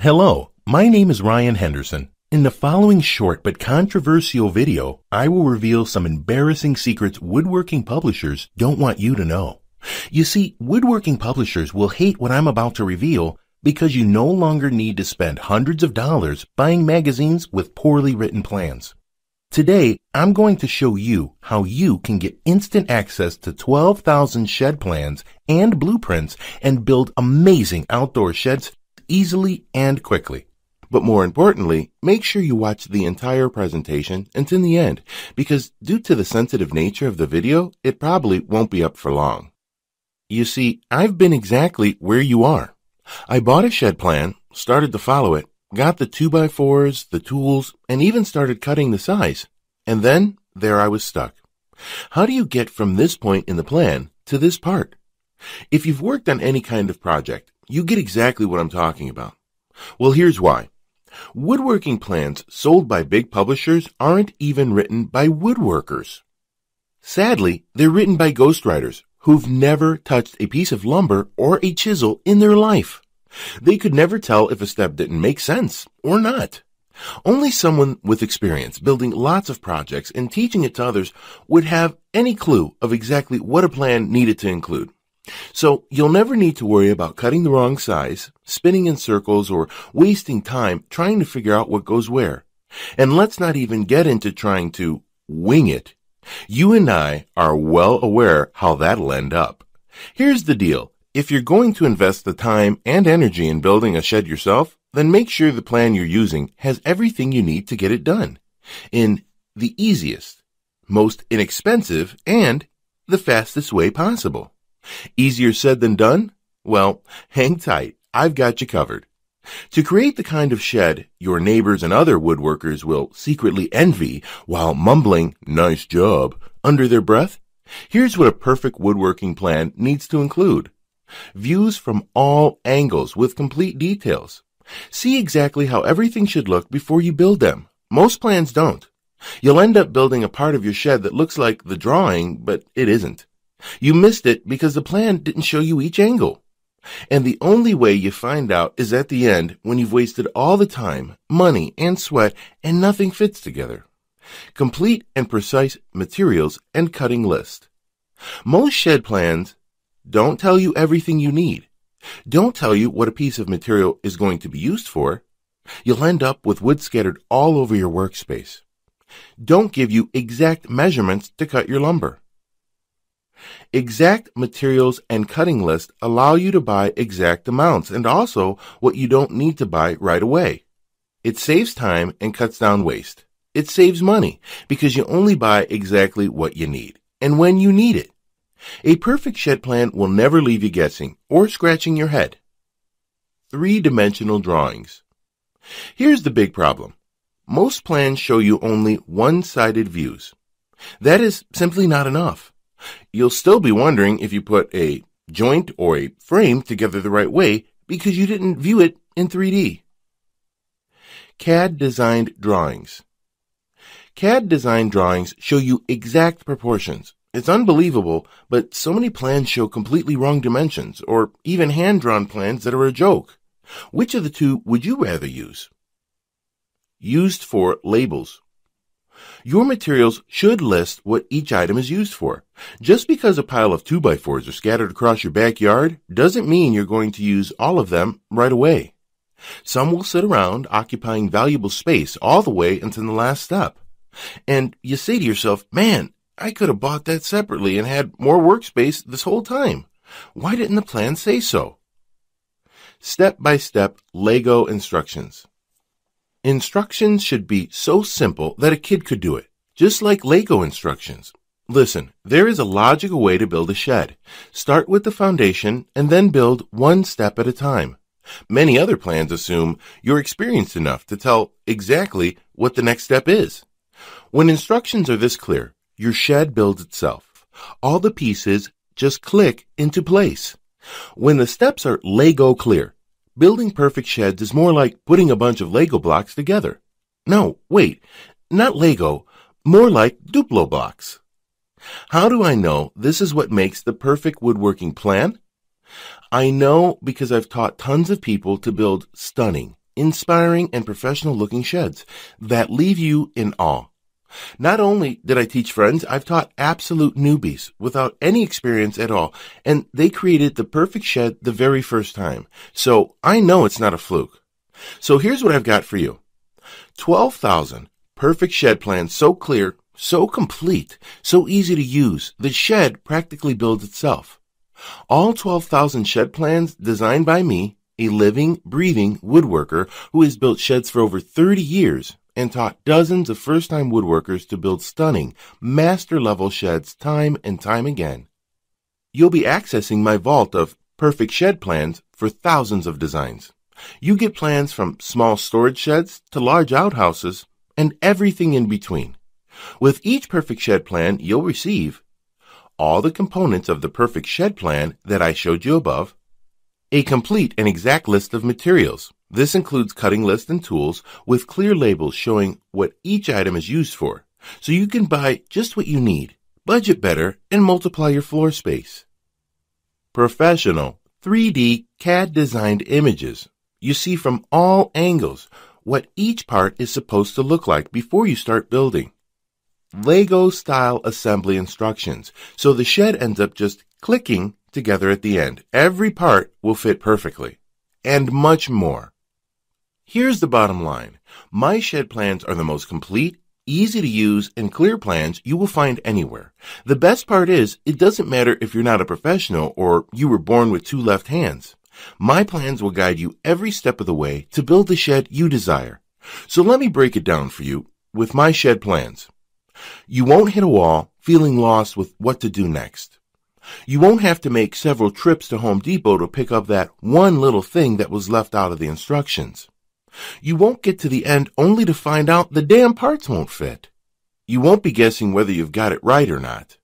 Hello, my name is Ryan Henderson. In the following short but controversial video, I will reveal some embarrassing secrets woodworking publishers don't want you to know. You see, woodworking publishers will hate what I'm about to reveal because you no longer need to spend hundreds of dollars buying magazines with poorly written plans. Today, I'm going to show you how you can get instant access to 12,000 shed plans and blueprints and build amazing outdoor sheds easily and quickly. But more importantly, make sure you watch the entire presentation until the end, because due to the sensitive nature of the video, it probably won't be up for long. You see, I've been exactly where you are. I bought a shed plan, started to follow it, got the 2x4s, the tools, and even started cutting the size. And then, there I was stuck. How do you get from this point in the plan to this part? If you've worked on any kind of project, you get exactly what I'm talking about. Well, here's why. Woodworking plans sold by big publishers aren't even written by woodworkers. Sadly, they're written by ghostwriters who've never touched a piece of lumber or a chisel in their life. They could never tell if a step didn't make sense or not. Only someone with experience building lots of projects and teaching it to others would have any clue of exactly what a plan needed to include. So you'll never need to worry about cutting the wrong size, spinning in circles, or wasting time trying to figure out what goes where. And let's not even get into trying to wing it. You and I are well aware how that'll end up. Here's the deal. If you're going to invest the time and energy in building a shed yourself, then make sure the plan you're using has everything you need to get it done in the easiest, most inexpensive, and the fastest way possible. Easier said than done? Well, hang tight. I've got you covered. To create the kind of shed your neighbors and other woodworkers will secretly envy while mumbling, "Nice job," under their breath, here's what a perfect woodworking plan needs to include. Views from all angles with complete details. See exactly how everything should look before you build them. Most plans don't. You'll end up building a part of your shed that looks like the drawing, but it isn't. You missed it because the plan didn't show you each angle. And the only way you find out is at the end when you've wasted all the time, money, and sweat and nothing fits together. Complete and precise materials and cutting list. Most shed plans don't tell you everything you need. Don't tell you what a piece of material is going to be used for. You'll end up with wood scattered all over your workspace. Don't give you exact measurements to cut your lumber. Exact materials and cutting list allow you to buy exact amounts and also what you don't need to buy right away. It saves time and cuts down waste. It saves money because you only buy exactly what you need and when you need it. A perfect shed plan will never leave you guessing or scratching your head. 3-dimensional drawings. Here's the big problem. Most plans show you only one-sided views. That is simply not enough. You'll still be wondering if you put a joint or a frame together the right way because you didn't view it in 3D. CAD-designed drawings. CAD-designed drawings show you exact proportions. It's unbelievable, but so many plans show completely wrong dimensions, or even hand-drawn plans that are a joke. Which of the two would you rather use? Used for labels. Your materials should list what each item is used for. Just because a pile of 2x4s are scattered across your backyard doesn't mean you're going to use all of them right away. Some will sit around occupying valuable space all the way until the last step. And you say to yourself, man, I could have bought that separately and had more workspace this whole time. Why didn't the plan say so? Step-by-step Lego instructions. Instructions should be so simple that a kid could do it, just like Lego instructions. Listen, there is a logical way to build a shed. Start with the foundation and then build one step at a time. Many other plans assume you're experienced enough to tell exactly what the next step is. When instructions are this clear, your shed builds itself. All the pieces just click into place. When the steps are Lego clear, building perfect sheds is more like putting a bunch of Lego blocks together. No, wait, not Lego, more like Duplo blocks. How do I know this is what makes the perfect woodworking plan? I know because I've taught tons of people to build stunning, inspiring, and professional-looking sheds that leave you in awe. Not only did I teach friends, I've taught absolute newbies without any experience at all, and they created the perfect shed the very first time. So I know it's not a fluke. So here's what I've got for you. 12,000 perfect shed plans, so clear, so complete, so easy to use, the shed practically builds itself. All 12,000 shed plans designed by me, a living, breathing woodworker who has built sheds for over 30 years and taught dozens of first-time woodworkers to build stunning, master-level sheds time and time again. You'll be accessing my vault of perfect shed plans for thousands of designs. You get plans from small storage sheds to large outhouses and everything in between. With each perfect shed plan, you'll receive all the components of the perfect shed plan that I showed you above, a complete and exact list of materials. This includes cutting lists and tools with clear labels showing what each item is used for, so you can buy just what you need, budget better, and multiply your floor space. Professional 3D CAD-designed images. You see from all angles what each part is supposed to look like before you start building. Lego-style assembly instructions, so the shed ends up just clicking together at the end. Every part will fit perfectly, and much more. Here's the bottom line. My shed plans are the most complete, easy to use, and clear plans you will find anywhere. The best part is, it doesn't matter if you're not a professional or you were born with two left hands. My plans will guide you every step of the way to build the shed you desire. So let me break it down for you with my shed plans. You won't hit a wall feeling lost with what to do next. You won't have to make several trips to Home Depot to pick up that one little thing that was left out of the instructions. You won't get to the end only to find out the damn parts won't fit. You won't be guessing whether you've got it right or not.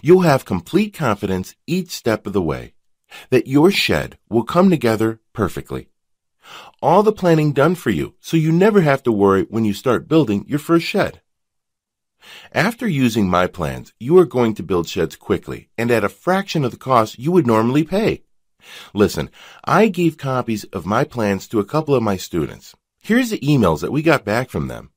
You'll have complete confidence each step of the way that your shed will come together perfectly. All the planning done for you, so you never have to worry when you start building your first shed. After using my plans, you are going to build sheds quickly and at a fraction of the cost you would normally pay. Listen, I gave copies of my plans to a couple of my students. Here's the emails that we got back from them.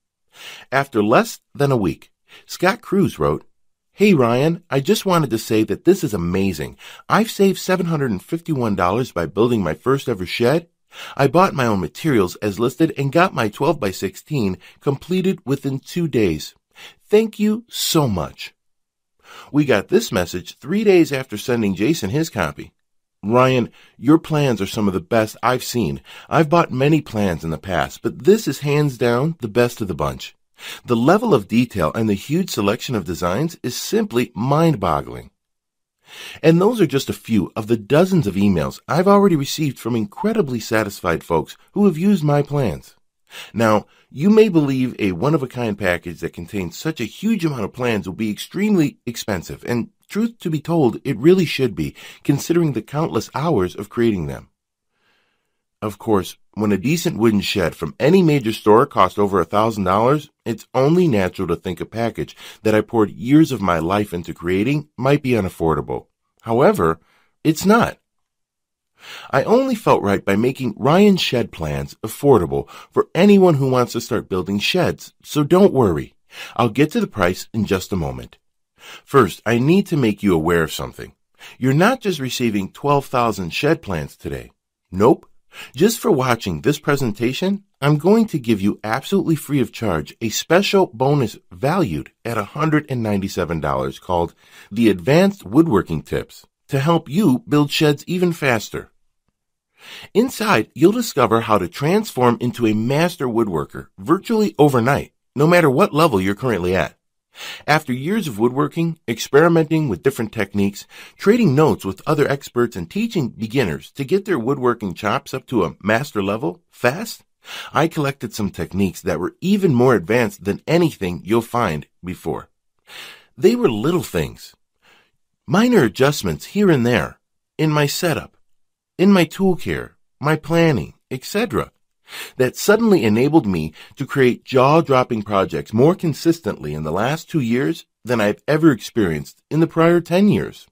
After less than a week, Scott Cruz wrote, "Hey Ryan, I just wanted to say that this is amazing. I've saved $751 by building my first ever shed. I bought my own materials as listed and got my 12 by 16 completed within 2 days. Thank you so much." We got this message 3 days after sending Jason his copy. "Ryan, your plans are some of the best I've seen. I've bought many plans in the past, but this is hands down the best of the bunch. The level of detail and the huge selection of designs is simply mind-boggling." And those are just a few of the dozens of emails I've already received from incredibly satisfied folks who have used my plans. Now, you may believe a one-of-a-kind package that contains such a huge amount of plans will be extremely expensive, and truth to be told, it really should be, considering the countless hours of creating them. Of course, when a decent wooden shed from any major store costs over $1,000, it's only natural to think a package that I poured years of my life into creating might be unaffordable. However, it's not. I only felt right by making RyanShedPlans affordable for anyone who wants to start building sheds, so don't worry. I'll get to the price in just a moment. First, I need to make you aware of something. You're not just receiving 12,000 shed plans today. Nope. Just for watching this presentation, I'm going to give you absolutely free of charge a special bonus valued at $197 called the Advanced Woodworking Tips to help you build sheds even faster. Inside, you'll discover how to transform into a master woodworker virtually overnight, no matter what level you're currently at. After years of woodworking, experimenting with different techniques, trading notes with other experts, and teaching beginners to get their woodworking chops up to a master level fast, I collected some techniques that were even more advanced than anything you'll find before. They were little things, minor adjustments here and there, in my setup, in my tool care, my planning, etc., that suddenly enabled me to create jaw-dropping projects more consistently in the last 2 years than I've ever experienced in the prior 10 years.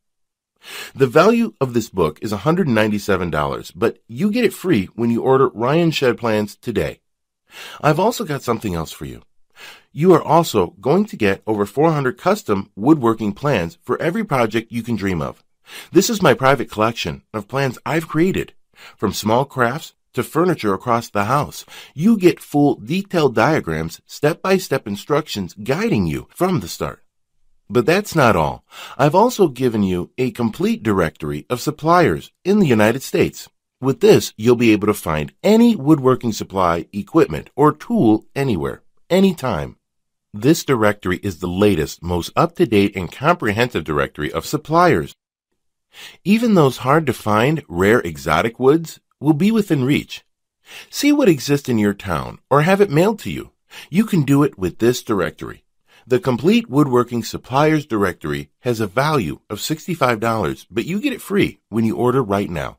The value of this book is $197, but you get it free when you order RyanShedPlans today. I've also got something else for you. You are also going to get over 400 custom woodworking plans for every project you can dream of. This is my private collection of plans I've created. From small crafts to furniture across the house, you get full detailed diagrams, step-by-step instructions guiding you from the start. But that's not all. I've also given you a complete directory of suppliers in the United States. With this, you'll be able to find any woodworking supply, equipment, or tool anywhere, anytime. This directory is the latest, most up-to-date, and comprehensive directory of suppliers. Even those hard-to-find, rare exotic woods will be within reach. See what exists in your town or have it mailed to you. You can do it with this directory. The Complete Woodworking Suppliers Directory has a value of $65, but you get it free when you order right now.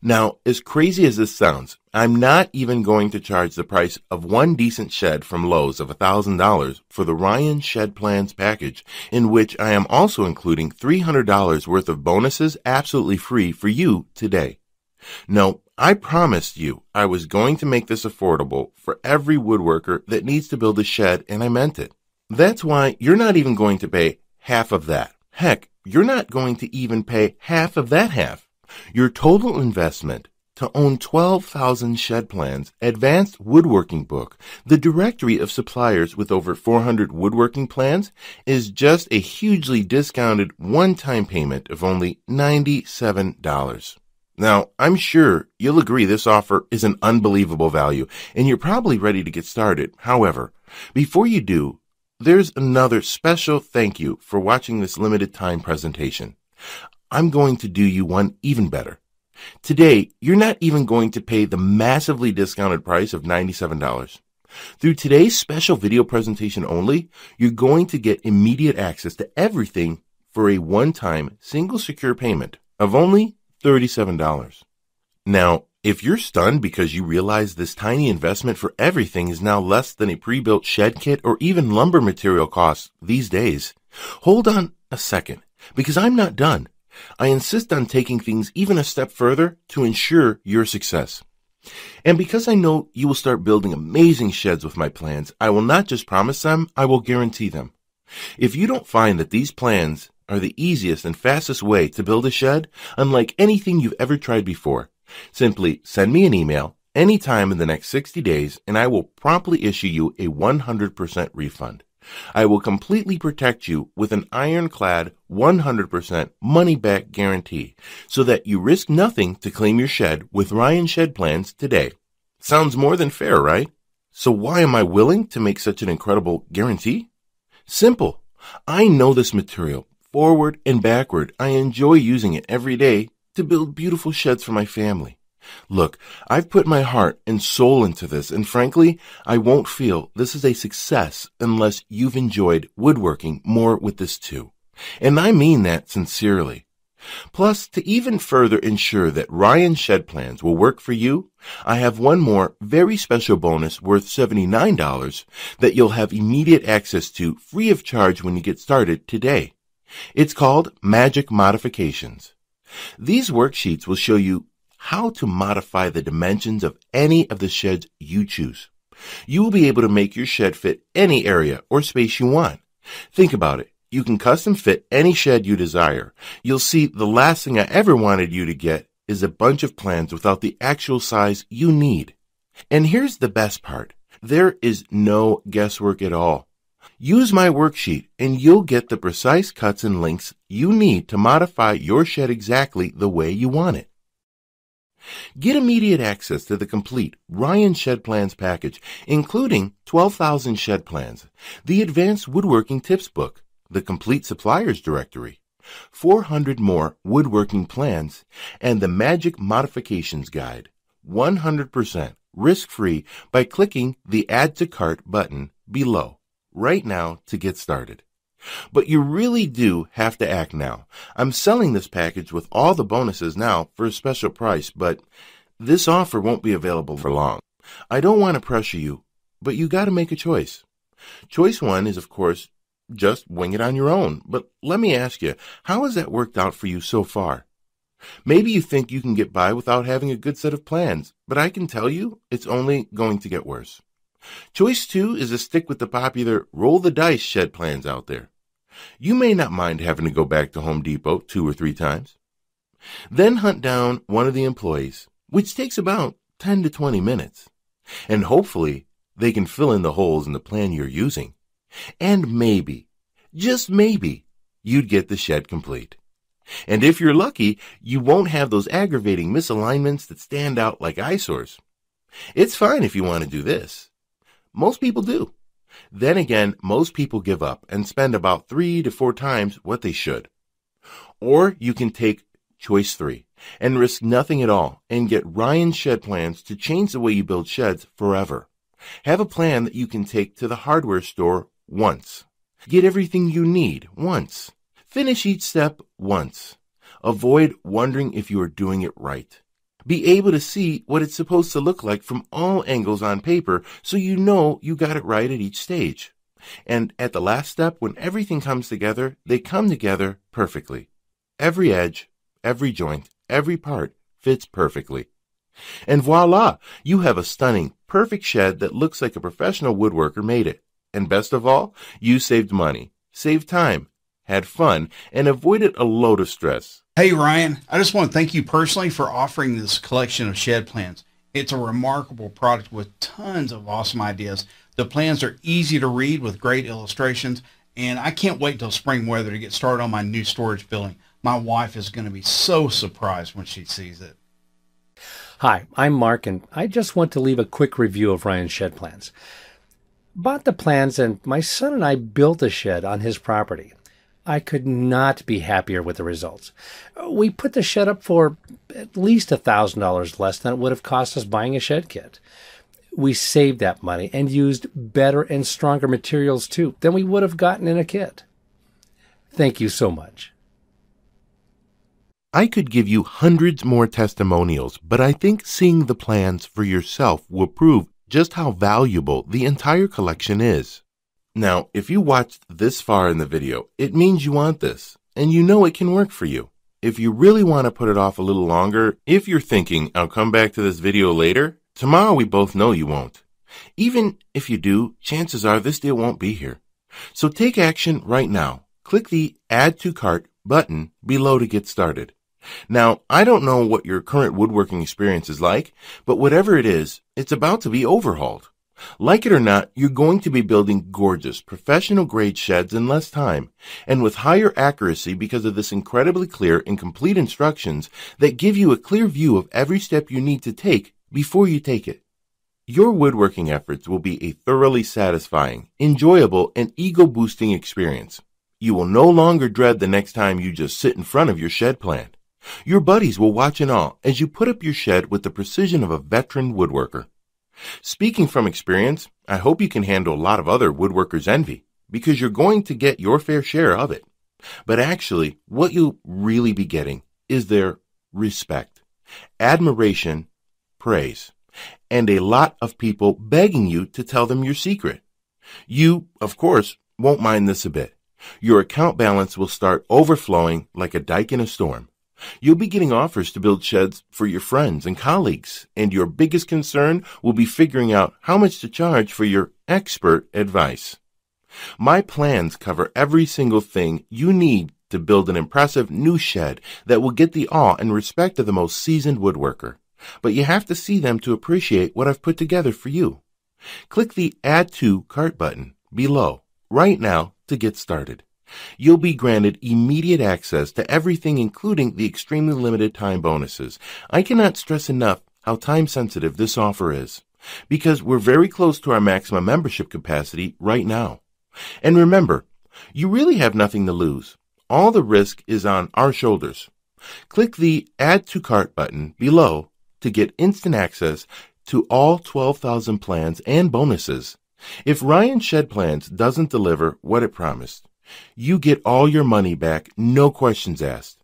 Now, as crazy as this sounds, I'm not even going to charge the price of one decent shed from Lowe's of $1,000 for the RyanShedPlans package, in which I am also including $300 worth of bonuses absolutely free for you today. No, I promised you I was going to make this affordable for every woodworker that needs to build a shed, and I meant it. That's why you're not even going to pay half of that. Heck, you're not going to even pay half of that half. Your total investment to own 12,000 shed plans, advanced woodworking book, the directory of suppliers with over 400 woodworking plans, is just a hugely discounted one-time payment of only $97. Now, I'm sure you'll agree this offer is an unbelievable value, and you're probably ready to get started. However, before you do, there's another special thank you for watching this limited time presentation. I'm going to do you one even better. Today, you're not even going to pay the massively discounted price of $97. Through today's special video presentation only, you're going to get immediate access to everything for a one-time single secure payment of only $37. Now, if you're stunned because you realize this tiny investment for everything is now less than a pre-built shed kit or even lumber material costs these days, hold on a second, because I'm not done. I insist on taking things even a step further to ensure your success. And because I know you will start building amazing sheds with my plans, I will not just promise them, I will guarantee them. If you don't find that these plans are the easiest and fastest way to build a shed, unlike anything you've ever tried before, simply send me an email anytime in the next 60 days and I will promptly issue you a 100% refund. I will completely protect you with an ironclad 100% money-back guarantee so that you risk nothing to claim your shed with RyanShedPlans today. Sounds more than fair, right? So why am I willing to make such an incredible guarantee? Simple. I know this material forward and backward. I enjoy using it every day to build beautiful sheds for my family. Look, I've put my heart and soul into this, and frankly, I won't feel this is a success unless you've enjoyed woodworking more with this too. And I mean that sincerely. Plus, to even further ensure that RyanShedPlans will work for you, I have one more very special bonus worth $79 that you'll have immediate access to free of charge when you get started today. It's called Magic Modifications. These worksheets will show you how to modify the dimensions of any of the sheds you choose. You will be able to make your shed fit any area or space you want. Think about it. You can custom fit any shed you desire. You'll see the last thing I ever wanted you to get is a bunch of plans without the actual size you need. And here's the best part. There is no guesswork at all. Use my worksheet and you'll get the precise cuts and lengths you need to modify your shed exactly the way you want it. Get immediate access to the complete RyanShedPlans package, including 12,000 shed plans, the Advanced Woodworking Tips book, the Complete Suppliers Directory, 400 more woodworking plans, and the Magic Modifications Guide, 100% risk-free by clicking the Add to Cart button below right now to get started. But you really do have to act now. I'm selling this package with all the bonuses now for a special price, but this offer won't be available for long. I don't want to pressure you, but you got to make a choice. Choice one is, of course, just wing it on your own. But let me ask you, how has that worked out for you so far? Maybe you think you can get by without having a good set of plans, but I can tell you it's only going to get worse. Choice 2 is to stick with the popular roll the dice shed plans out there. You may not mind having to go back to Home Depot 2 or 3 times. Then hunt down one of the employees, which takes about 10 to 20 minutes. And hopefully they can fill in the holes in the plan you're using. And maybe, just maybe, you'd get the shed complete. And if you're lucky, you won't have those aggravating misalignments that stand out like eyesores. It's fine if you want to do this. Most people do. Then again, most people give up and spend about 3 to 4 times what they should. Or you can take choice 3 and risk nothing at all and get Ryan Shed Plans to change the way you build sheds forever. Have a plan that you can take to the hardware store once. Get everything you need once. Finish each step once. Avoid wondering if you are doing it right. Be able to see what it's supposed to look like from all angles on paper so you know you got it right at each stage. And at the last step, when everything comes together, they come together perfectly. Every edge, every joint, every part fits perfectly. And voila, you have a stunning, perfect shed that looks like a professional woodworker made it. And best of all, you saved money, saved time, had fun, and avoided a load of stress. Hey Ryan, I just want to thank you personally for offering this collection of shed plans. It's a remarkable product with tons of awesome ideas. The plans are easy to read with great illustrations, and I can't wait till spring weather to get started on my new storage building. My wife is going to be so surprised when she sees it. Hi, I'm Mark, and I just want to leave a quick review of Ryan's Shed Plans. Bought the plans, and my son and I built a shed on his property. I could not be happier with the results. We put the shed up for at least $1,000 less than it would have cost us buying a shed kit. We saved that money and used better and stronger materials too than we would have gotten in a kit. Thank you so much. I could give you hundreds more testimonials, but I think seeing the plans for yourself will prove just how valuable the entire collection is. Now, if you watched this far in the video, it means you want this, and you know it can work for you. If you really want to put it off a little longer, if you're thinking, I'll come back to this video later, tomorrow we both know you won't. Even if you do, chances are this deal won't be here. So take action right now. Click the Add to Cart button below to get started. Now, I don't know what your current woodworking experience is like, but whatever it is, it's about to be overhauled. Like it or not, you're going to be building gorgeous, professional-grade sheds in less time, and with higher accuracy because of this incredibly clear and complete instructions that give you a clear view of every step you need to take before you take it. Your woodworking efforts will be a thoroughly satisfying, enjoyable, and ego-boosting experience. You will no longer dread the next time you just sit in front of your shed plan. Your buddies will watch in awe as you put up your shed with the precision of a veteran woodworker. Speaking from experience, I hope you can handle a lot of other woodworkers' envy, because you're going to get your fair share of it. But actually, what you'll really be getting is their respect, admiration, praise, and a lot of people begging you to tell them your secret. You, of course, won't mind this a bit. Your account balance will start overflowing like a dike in a storm. You'll be getting offers to build sheds for your friends and colleagues, and your biggest concern will be figuring out how much to charge for your expert advice. My plans cover every single thing you need to build an impressive new shed that will get the awe and respect of the most seasoned woodworker. But you have to see them to appreciate what I've put together for you. Click the Add to Cart button below right now to get started. You'll be granted immediate access to everything, including the extremely limited time bonuses. I cannot stress enough how time-sensitive this offer is, because we're very close to our maximum membership capacity right now. And remember, you really have nothing to lose. All the risk is on our shoulders. Click the Add to Cart button below to get instant access to all 12,000 plans and bonuses. If Ryan Shed Plans doesn't deliver what it promised, you get all your money back, no questions asked.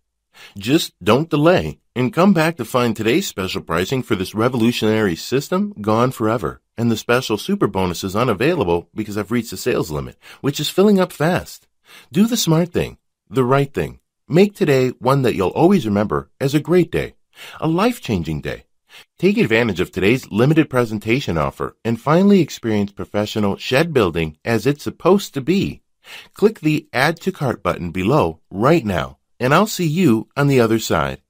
Just don't delay and come back to find today's special pricing for this revolutionary system gone forever. and the special super bonus is unavailable because I've reached the sales limit, which is filling up fast. Do the smart thing, the right thing. Make today one that you'll always remember as a great day, a life-changing day. Take advantage of today's limited presentation offer and finally experience professional shed building as it's supposed to be. Click the Add to Cart button below right now, and I'll see you on the other side.